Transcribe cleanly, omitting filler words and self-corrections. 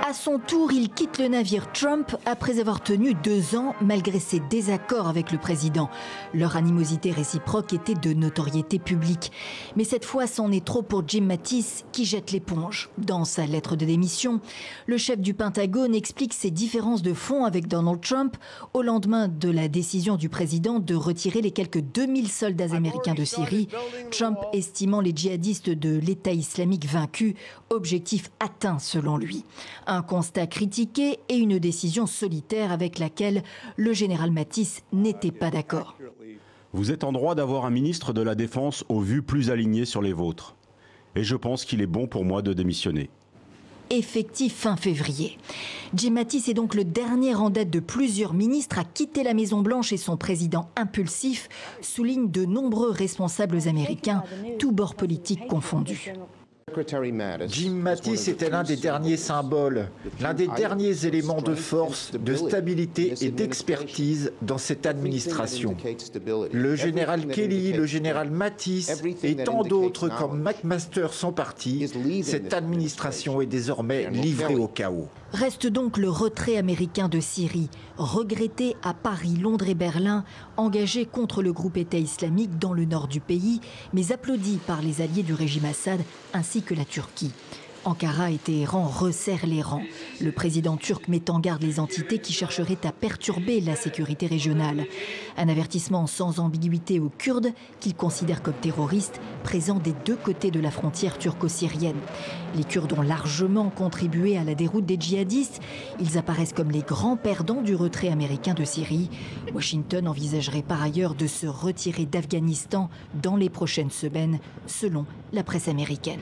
À son tour, il quitte le navire Trump après avoir tenu 2 ans malgré ses désaccords avec le président. Leur animosité réciproque était de notoriété publique. Mais cette fois, c'en est trop pour Jim Mattis qui jette l'éponge. Dans sa lettre de démission, le chef du Pentagone explique ses différences de fond avec Donald Trump au lendemain de la décision du président de retirer les quelques 2000 soldats américains de Syrie, Trump estimant les djihadistes de l'État islamique vaincus, objectif atteint selon lui. Un constat critiqué et une décision solitaire avec laquelle le général Mattis n'était pas d'accord. Vous êtes en droit d'avoir un ministre de la Défense aux vues plus alignées sur les vôtres. Et je pense qu'il est bon pour moi de démissionner. Effectif fin février. Jim Mattis est donc le dernier en date de plusieurs ministres à quitter la Maison-Blanche et son président impulsif souligne de nombreux responsables américains, tous bords politiques confondus. Jim Mattis était l'un des derniers symboles, l'un des derniers éléments de force, de stabilité et d'expertise dans cette administration. Le général Kelly, le général Mattis et tant d'autres comme McMaster sont partis. Cette administration est désormais livrée au chaos. Reste donc le retrait américain de Syrie, regretté à Paris, Londres et Berlin, engagé contre le groupe État islamique dans le nord du pays, mais applaudi par les alliés du régime Assad ainsi que la Turquie. Ankara et Téhéran resserrent les rangs. Le président turc met en garde les entités qui chercheraient à perturber la sécurité régionale. Un avertissement sans ambiguïté aux Kurdes, qu'il considère comme terroristes, présents des deux côtés de la frontière turco-syrienne. Les Kurdes ont largement contribué à la déroute des djihadistes. Ils apparaissent comme les grands perdants du retrait américain de Syrie. Washington envisagerait par ailleurs de se retirer d'Afghanistan dans les prochaines semaines, selon la presse américaine.